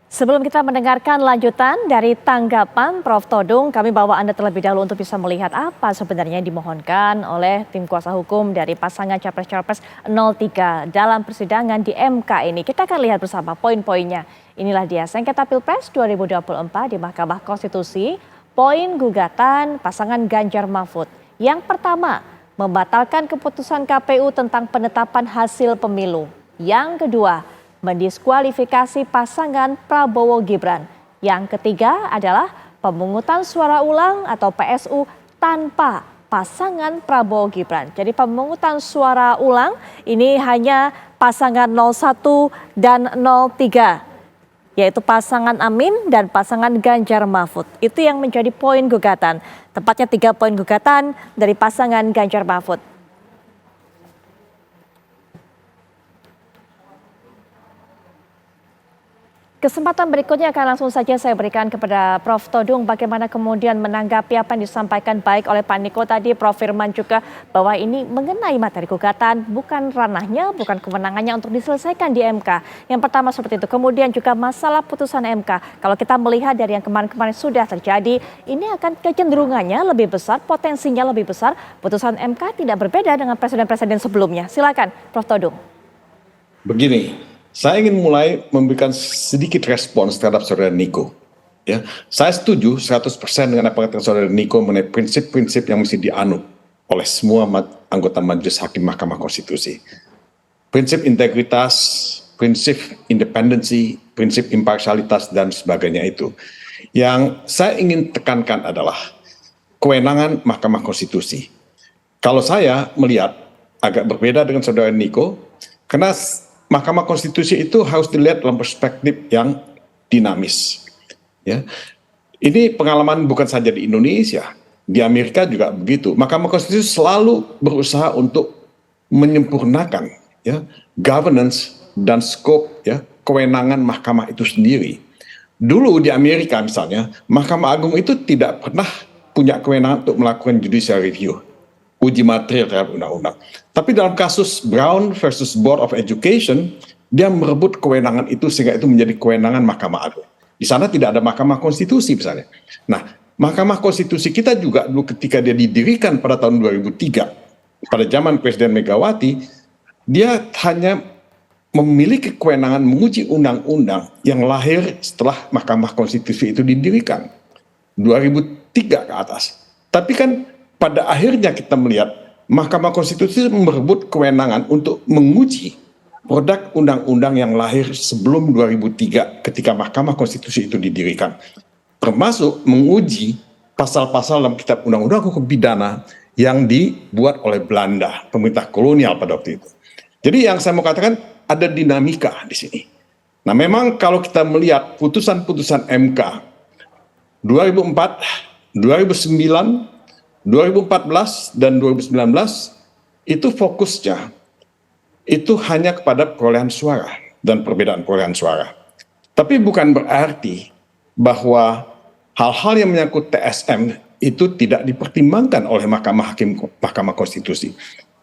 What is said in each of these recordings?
Sebelum kita mendengarkan lanjutan dari tanggapan Prof. Todung, kami bawa Anda terlebih dahulu untuk bisa melihat apa sebenarnya yang dimohonkan oleh tim kuasa hukum dari pasangan Capres-Cawapres 03 dalam persidangan di MK ini. Kita akan lihat bersama poin-poinnya. Inilah dia sengketa Pilpres 2024 di Mahkamah Konstitusi, poin gugatan pasangan Ganjar Mahfud. Yang pertama, membatalkan keputusan KPU tentang penetapan hasil pemilu. Yang kedua, mendiskualifikasi pasangan Prabowo Gibran. Yang ketiga adalah pemungutan suara ulang atau PSU tanpa pasangan Prabowo Gibran. Jadi pemungutan suara ulang ini hanya pasangan 01 dan 03, yaitu pasangan Amin dan pasangan Ganjar Mahfud. Itu yang menjadi poin gugatan. Tepatnya 3 poin gugatan dari pasangan Ganjar Mahfud. Kesempatan berikutnya akan langsung saja saya berikan kepada Prof. Todung, bagaimana kemudian menanggapi apa yang disampaikan baik oleh Pak Niko tadi, Prof. Firman juga, bahwa ini mengenai materi gugatan, bukan ranahnya, bukan kewenangannya untuk diselesaikan di MK. Yang pertama seperti itu. Kemudian juga masalah putusan MK. Kalau kita melihat dari yang kemarin-kemarin sudah terjadi, ini akan kecenderungannya lebih besar, potensinya lebih besar. Putusan MK tidak berbeda dengan presiden-presiden sebelumnya. Silakan, Prof. Todung. Begini. Saya ingin mulai memberikan sedikit respons terhadap saudara Niko. Ya, saya setuju 100% dengan apa kata saudara Niko mengenai prinsip-prinsip yang mesti dianut oleh semua anggota Majelis Hakim Mahkamah Konstitusi. Prinsip integritas, prinsip independensi, prinsip imparsialitas dan sebagainya itu. Yang saya ingin tekankan adalah kewenangan Mahkamah Konstitusi. Kalau saya melihat agak berbeda dengan saudara Niko, karena Mahkamah Konstitusi itu harus dilihat dalam perspektif yang dinamis. Ya, ini pengalaman bukan saja di Indonesia, di Amerika juga begitu. Mahkamah Konstitusi selalu berusaha untuk menyempurnakan ya governance dan scope ya kewenangan mahkamah itu sendiri. Dulu di Amerika misalnya, Mahkamah Agung itu tidak pernah punya kewenangan untuk melakukan judicial review, uji materi terhadap undang-undang. Tapi dalam kasus Brown versus Board of Education, dia merebut kewenangan itu sehingga itu menjadi kewenangan Mahkamah Agung. Di sana tidak ada Mahkamah Konstitusi misalnya. Nah, Mahkamah Konstitusi kita juga dulu ketika dia didirikan pada tahun 2003, pada zaman Presiden Megawati, dia hanya memiliki kewenangan menguji undang-undang yang lahir setelah Mahkamah Konstitusi itu didirikan. 2003 ke atas. Tapi kan pada akhirnya kita melihat Mahkamah Konstitusi merebut kewenangan untuk menguji produk undang-undang yang lahir sebelum 2003 ketika Mahkamah Konstitusi itu didirikan. Termasuk menguji pasal-pasal dalam kitab undang-undang hukum pidana yang dibuat oleh Belanda, pemerintah kolonial pada waktu itu. Jadi yang saya mau katakan ada dinamika di sini. Nah memang kalau kita melihat putusan-putusan MK 2004, 2009, 2014 dan 2019 itu fokusnya itu hanya kepada perolehan suara dan perbedaan perolehan suara. Tapi bukan berarti bahwa hal-hal yang menyangkut TSM itu tidak dipertimbangkan oleh Mahkamah Konstitusi.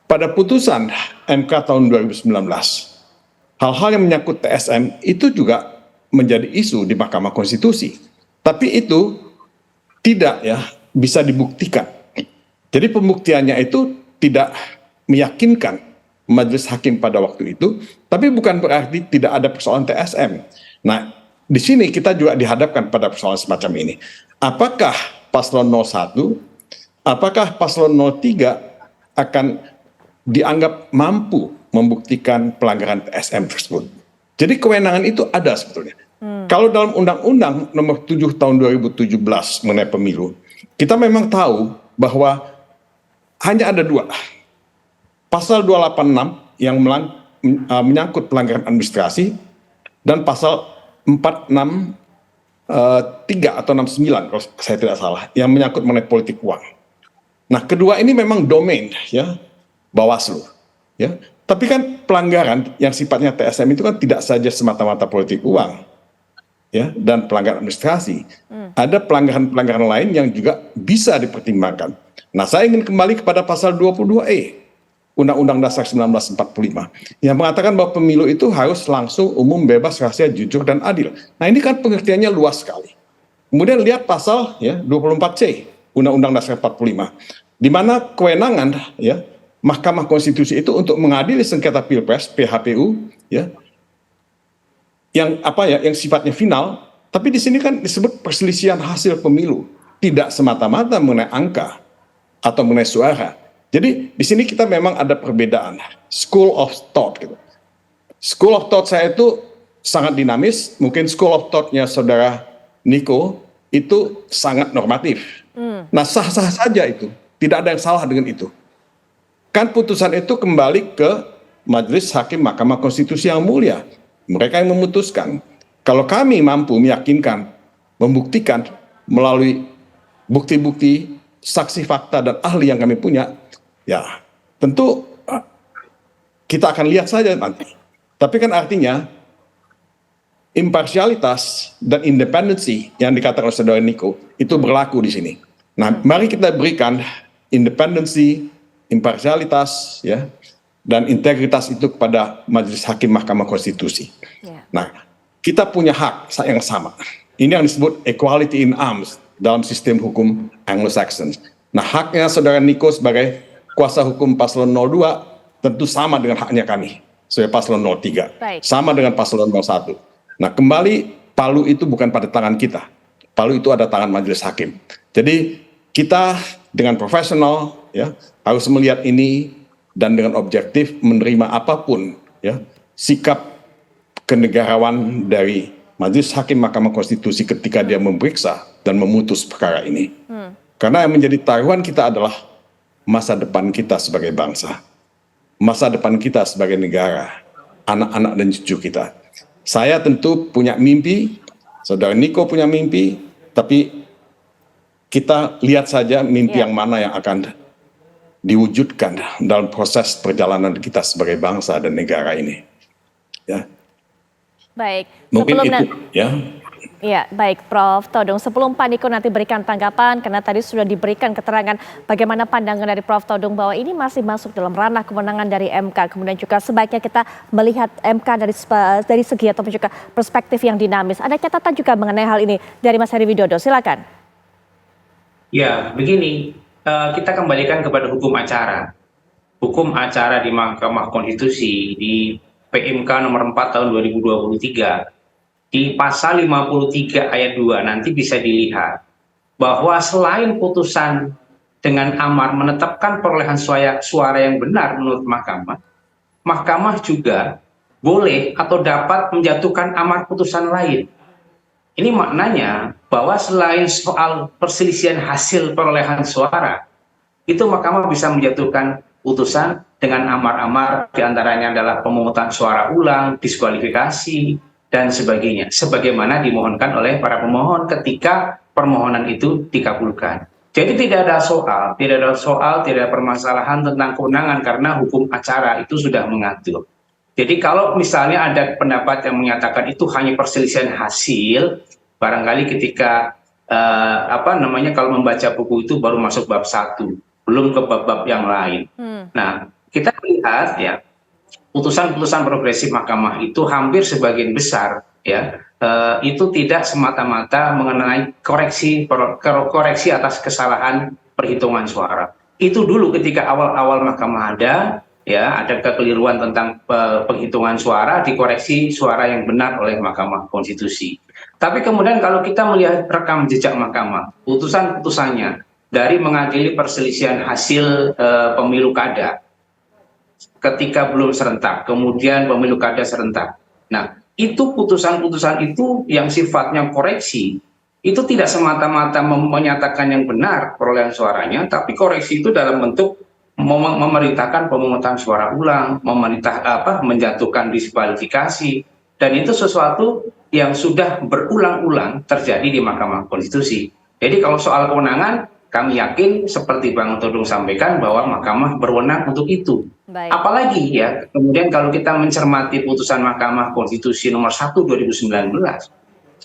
Pada putusan MK tahun 2019, hal-hal yang menyangkut TSM itu juga menjadi isu di Mahkamah Konstitusi. Tapi itu tidak ya bisa dibuktikan. Jadi pembuktiannya itu tidak meyakinkan majelis hakim pada waktu itu, tapi bukan berarti tidak ada persoalan TSM. Nah, di sini kita juga dihadapkan pada persoalan semacam ini. Apakah paslon 01, apakah paslon 03 akan dianggap mampu membuktikan pelanggaran TSM tersebut? Jadi kewenangan itu ada sebetulnya. Kalau dalam Undang-Undang Nomor 7 Tahun 2017 mengenai pemilu, kita memang tahu bahwa hanya ada 2. Pasal 286 yang menyangkut pelanggaran administrasi dan pasal 463 atau 69 kalau saya tidak salah yang menyangkut mengenai politik uang. Nah, kedua ini memang domain ya Bawaslu ya. Tapi kan pelanggaran yang sifatnya TSM itu kan tidak saja semata-mata politik uang ya dan pelanggaran administrasi. Ada pelanggaran-pelanggaran lain yang juga bisa dipertimbangkan. Nah, saya ingin kembali kepada pasal 22E. Undang-Undang Dasar 1945 yang mengatakan bahwa pemilu itu harus langsung, umum, bebas, rahasia, jujur, dan adil. Nah ini kan pengertiannya luas sekali. Kemudian lihat pasal 24C Undang-Undang Dasar 45, di mana kewenangan Mahkamah Konstitusi itu untuk mengadili sengketa Pilpres PHPU yang sifatnya final, tapi di sini kan disebut perselisihan hasil pemilu, tidak semata-mata mengenai angka atau mengenai suara. Jadi di sini kita memang ada perbedaan school of thought gitu. School of thought saya itu sangat dinamis, mungkin school of thought-nya saudara Niko itu sangat normatif. Nah, sah-sah saja itu, tidak ada yang salah dengan itu. Kan putusan itu kembali ke Majelis Hakim Mahkamah Konstitusi yang mulia. Mereka yang memutuskan. Kalau kami mampu meyakinkan, membuktikan melalui bukti-bukti, saksi fakta dan ahli yang kami punya, ya tentu kita akan lihat saja nanti. Tapi kan artinya imparsialitas dan independensi yang dikatakan oleh saudara Niko itu berlaku di sini. Nah, mari kita berikan independensi, imparsialitas, dan integritas itu kepada Majelis Hakim Mahkamah Konstitusi. Nah, kita punya hak yang sama. Ini yang disebut equality in arms dalam sistem hukum Anglo-Saxon. Nah, haknya saudara Niko sebagai kuasa hukum paslon 02 tentu sama dengan haknya kami sebagai paslon 03. Baik. Sama dengan paslon 01. Nah, kembali palu itu bukan pada tangan kita. Palu itu ada tangan majelis hakim. Jadi kita dengan profesional harus melihat ini dan dengan objektif menerima apapun sikap kenegarawan dari Majelis Hakim Mahkamah Konstitusi ketika dia memeriksa dan memutus perkara ini. Karena yang menjadi taruhan kita adalah masa depan kita sebagai bangsa. Masa depan kita sebagai negara. Anak-anak dan cucu kita. Saya tentu punya mimpi, saudara Niko punya mimpi, tapi kita lihat saja mimpi yang mana yang akan diwujudkan dalam proses perjalanan kita sebagai bangsa dan negara ini. Baik. Mungkin itu Ya, baik Prof. Todung. Sebelum Pak Niko nanti berikan tanggapan, karena tadi sudah diberikan keterangan bagaimana pandangan dari Prof. Todung bahwa ini masih masuk dalam ranah kewenangan dari MK. Kemudian juga sebaiknya kita melihat MK dari segi ataupun juga perspektif yang dinamis. Ada catatan juga mengenai hal ini dari Mas Heri Widodo. Silakan. Ya, begini. Kita kembalikan kepada hukum acara. Hukum acara di Mahkamah Konstitusi di PMK nomor 4 tahun 2023. Di pasal 53 ayat 2 nanti bisa dilihat bahwa selain putusan dengan amar menetapkan perolehan suara yang benar menurut Mahkamah juga boleh atau dapat menjatuhkan amar putusan lain. Ini maknanya bahwa selain soal perselisihan hasil perolehan suara, itu Mahkamah bisa menjatuhkan putusan dengan amar-amar, diantaranya adalah pemungutan suara ulang, diskualifikasi, dan sebagainya, sebagaimana dimohonkan oleh para pemohon ketika permohonan itu dikabulkan. Jadi tidak ada permasalahan tentang kewenangan karena hukum acara itu sudah mengatur. Jadi kalau misalnya ada pendapat yang menyatakan itu hanya perselisihan hasil, barangkali ketika kalau membaca buku itu baru masuk bab 1, belum ke bab-bab yang lain. Nah, kita lihat putusan-putusan progresif Mahkamah itu hampir sebagian besar itu tidak semata-mata mengenai koreksi atas kesalahan perhitungan suara. Itu dulu ketika awal-awal Mahkamah ada kekeliruan tentang penghitungan suara, dikoreksi suara yang benar oleh Mahkamah Konstitusi. Tapi kemudian kalau kita melihat rekam jejak Mahkamah, putusan-putusannya dari mengadili perselisihan hasil pemilu kada ketika belum serentak, kemudian pemilu kada serentak. Nah, itu putusan-putusan itu yang sifatnya koreksi, itu tidak semata-mata menyatakan yang benar perolehan suaranya, tapi koreksi itu dalam bentuk memerintahkan pemungutan suara ulang, menjatuhkan diskualifikasi, dan itu sesuatu yang sudah berulang-ulang terjadi di Mahkamah Konstitusi. Jadi kalau soal kewenangan, kami yakin seperti Bang Todung sampaikan bahwa Mahkamah berwenang untuk itu. Baik. Apalagi kemudian kalau kita mencermati putusan Mahkamah Konstitusi nomor 1 2019,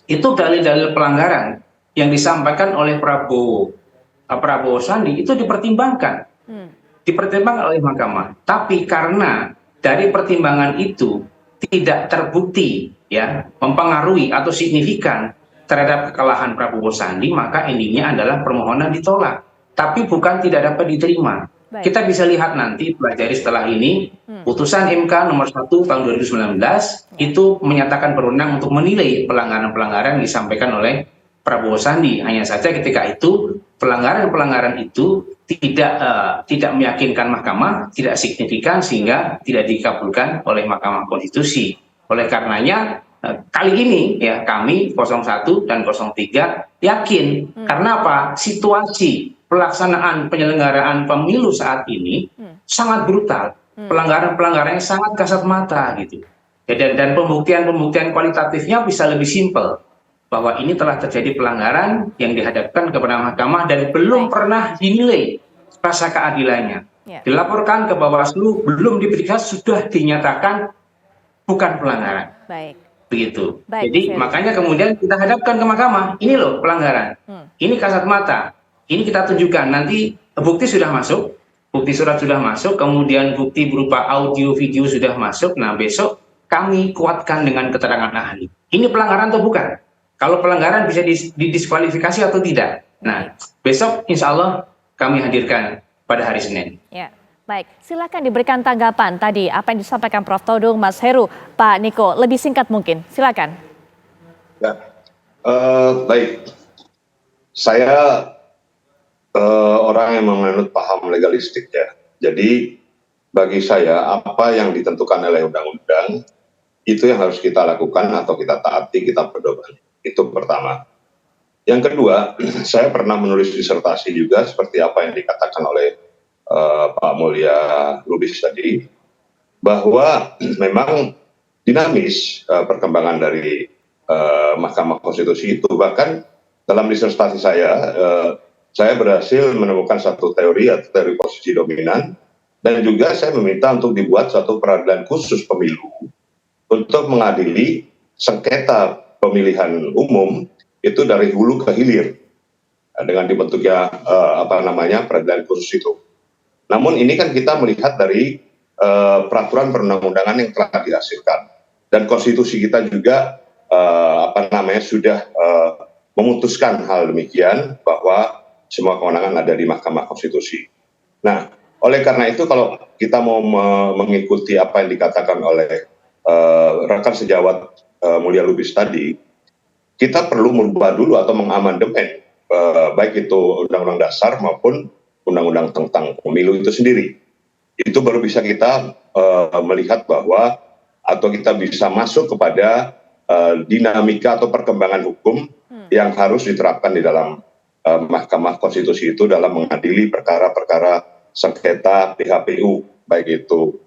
itu dalil-dalil pelanggaran yang disampaikan oleh Prabowo Sandi itu dipertimbangkan. dipertimbangkan oleh mahkamah. Tapi karena dari pertimbangan itu tidak terbukti ya mempengaruhi atau signifikan terhadap kekalahan Prabowo Sandi, maka endingnya adalah permohonan ditolak. Tapi bukan tidak dapat diterima. Baik. Kita bisa lihat nanti pelajari setelah ini putusan MK nomor 1 tahun 2019 itu menyatakan berwenang untuk menilai pelanggaran-pelanggaran yang disampaikan oleh Prabowo Sandi. Hanya saja ketika itu pelanggaran-pelanggaran itu tidak meyakinkan mahkamah, tidak signifikan sehingga tidak dikabulkan oleh Mahkamah Konstitusi. Oleh karenanya kali ini ya kami 01 dan 03 yakin karena apa? Situasi pelaksanaan penyelenggaraan pemilu saat ini sangat brutal, pelanggaran-pelanggarannya sangat kasat mata gitu. Dan pembuktian kualitatifnya bisa lebih simpel bahwa ini telah terjadi pelanggaran yang dihadapkan kepada mahkamah dan belum pernah dinilai rasa keadilannya. Dilaporkan ke Bawaslu, belum diperiksa, sudah dinyatakan bukan pelanggaran. Baik. Begitu. Baik, Jadi makanya kemudian kita hadapkan ke mahkamah, ini loh pelanggaran, ini kasat mata, ini kita tunjukkan, nanti bukti sudah masuk, bukti surat sudah masuk, kemudian bukti berupa audio video sudah masuk, nah besok kami kuatkan dengan keterangan ahli. Ini pelanggaran atau bukan? Kalau pelanggaran bisa didiskualifikasi atau tidak? Nah, besok insya Allah kami hadirkan pada hari Senin. Ya, baik. Silakan diberikan tanggapan tadi apa yang disampaikan Prof. Todung, Mas Heru, Pak Niko. Lebih singkat mungkin. Silakan. Ya, baik. Saya orang yang menganut paham legalistik ya. Jadi bagi saya apa yang ditentukan oleh undang-undang itu yang harus kita lakukan atau kita taati, kita pedoman. Itu pertama. Yang kedua, saya pernah menulis disertasi juga seperti apa yang dikatakan oleh Pak Mulya Lubis tadi, bahwa memang dinamis perkembangan dari Mahkamah Konstitusi itu. Bahkan dalam disertasi saya berhasil menemukan satu teori atau teori posisi dominan, dan juga saya meminta untuk dibuat suatu peradilan khusus pemilu untuk mengadili sengketa pemilihan umum itu dari hulu ke hilir dengan dibentuknya peradilan khusus itu. Namun ini kan kita melihat dari peraturan perundang-undangan yang telah dihasilkan, dan konstitusi kita juga sudah memutuskan hal demikian bahwa semua kewenangan ada di Mahkamah Konstitusi. Nah, oleh karena itu kalau kita mau mengikuti apa yang dikatakan oleh rekan sejawat Mulya Lubis tadi, kita perlu merubah dulu atau mengamandemen baik itu Undang-Undang Dasar maupun Undang-Undang tentang Pemilu itu sendiri. Itu baru bisa kita melihat bahwa atau kita bisa masuk kepada dinamika atau perkembangan hukum yang harus diterapkan di dalam Mahkamah Konstitusi itu dalam mengadili perkara-perkara sengketa PHPU, baik itu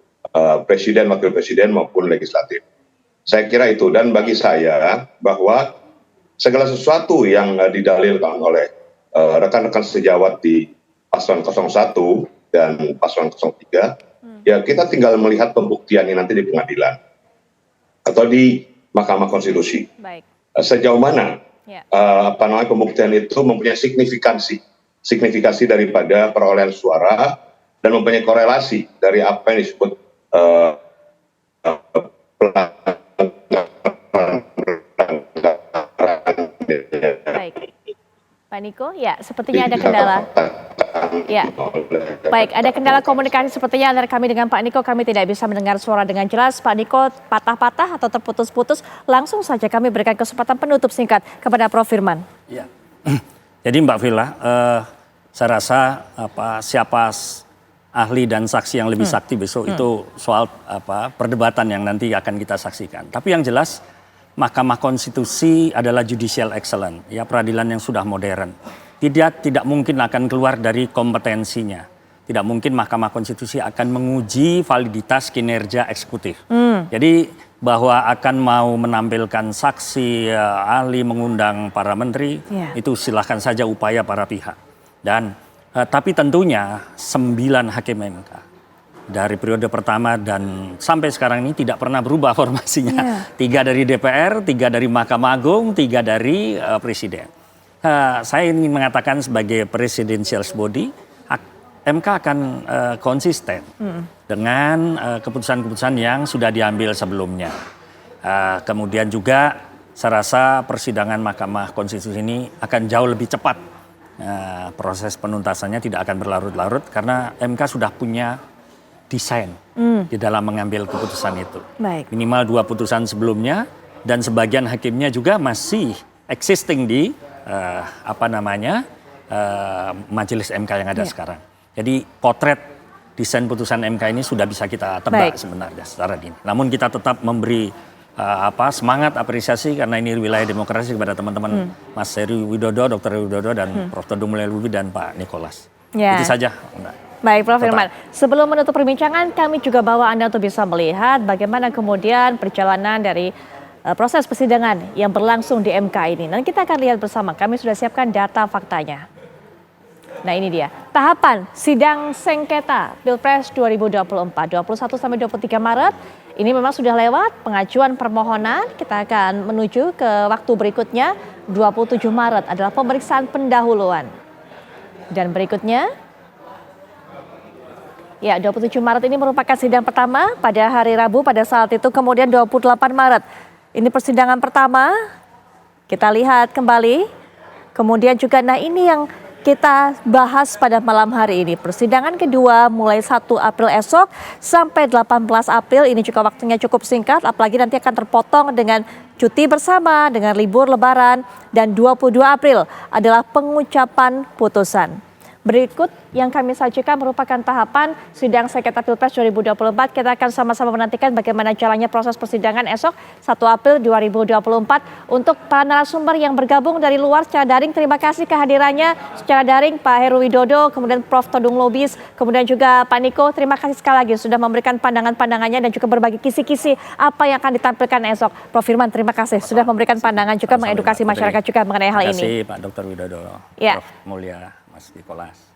presiden, wakil presiden maupun legislatif. Saya kira itu, dan bagi saya bahwa segala sesuatu yang didalilkan oleh rekan-rekan sejawat di paslon 01 dan paslon 03, ya kita tinggal melihat pembuktiannya nanti di pengadilan atau di Mahkamah Konstitusi. Baik. Sejauh mana pembuktian itu mempunyai signifikansi daripada perolehan suara dan mempunyai korelasi dari apa yang disebut Baik. Pak Niko, ya sepertinya ada kendala. Ya, baik, ada kendala komunikasi sepertinya antara kami dengan Pak Niko. Kami tidak bisa mendengar suara dengan jelas. Pak Niko patah-patah atau terputus-putus. Langsung saja kami berikan kesempatan penutup singkat kepada Prof. Firman. Ya. Jadi Mbak Villa, saya rasa siapa ahli dan saksi yang lebih sakti besok itu soal perdebatan yang nanti akan kita saksikan. Tapi yang jelas Mahkamah Konstitusi adalah judicial excellence, ya peradilan yang sudah modern. Tidak mungkin akan keluar dari kompetensinya. Tidak mungkin Mahkamah Konstitusi akan menguji validitas kinerja eksekutif. Jadi bahwa akan mau menampilkan saksi, ahli, mengundang para menteri, itu silahkan saja upaya para pihak. Dan tapi tentunya 9 hakim MK dari periode pertama dan sampai sekarang ini tidak pernah berubah formasinya. 3 dari DPR, 3 dari Mahkamah Agung, 3 dari Presiden. Saya ingin mengatakan sebagai presidential body, MK akan konsisten dengan keputusan-keputusan yang sudah diambil sebelumnya. Kemudian juga saya rasa persidangan Mahkamah Konstitusi ini akan jauh lebih cepat. Proses penuntasannya tidak akan berlarut-larut karena MK sudah punya desain di dalam mengambil keputusan itu. Baik. Minimal 2 putusan sebelumnya dan sebagian hakimnya juga masih existing di majelis MK yang ada sekarang. Jadi potret desain putusan MK ini sudah bisa kita tebak sebenarnya secara dini. Namun kita tetap memberi semangat apresiasi karena ini wilayah demokrasi kepada teman-teman Mas Heru Widodo, Dr. Heru Widodo dan Prof. Todung Mulya Lubis dan Pak Nicholas. Ya. Itu saja. Baik, Prof. Firman. Sebelum menutup perbincangan, kami juga bawa Anda untuk bisa melihat bagaimana kemudian perjalanan dari proses persidangan yang berlangsung di MK ini. Dan kita akan lihat bersama, kami sudah siapkan data faktanya. Nah ini dia, tahapan sidang sengketa Pilpres 2024, 21 sampai 23 Maret. Ini memang sudah lewat pengajuan permohonan, kita akan menuju ke waktu berikutnya, 27 Maret adalah pemeriksaan pendahuluan. Dan berikutnya, ya 27 Maret ini merupakan sidang pertama pada hari Rabu pada saat itu, kemudian 28 Maret. Ini persidangan pertama, kita lihat kembali. Kemudian juga, nah ini yang kita bahas pada malam hari ini. Persidangan kedua mulai 1 April esok sampai 18 April. Ini juga waktunya cukup singkat, apalagi nanti akan terpotong dengan cuti bersama, dengan libur lebaran. Dan 22 April adalah pengucapan putusan. Berikut yang kami sajikan merupakan tahapan sidang sengketa Pilpres 2024. Kita akan sama-sama menantikan bagaimana jalannya proses persidangan esok 1 April 2024. Untuk para narasumber yang bergabung dari luar secara daring, terima kasih kehadirannya secara daring Pak Heru Widodo, kemudian Prof. Todung Lubis, kemudian juga Pak Niko. Terima kasih sekali lagi sudah memberikan pandangan-pandangannya dan juga berbagi kisi-kisi apa yang akan ditampilkan esok. Prof. Firman, terima kasih sudah memberikan pandangan juga mengedukasi masyarakat juga mengenai hal ini. Terima kasih Pak Dr. Widodo, Ya. Prof. Mulya, Mas Nicholas.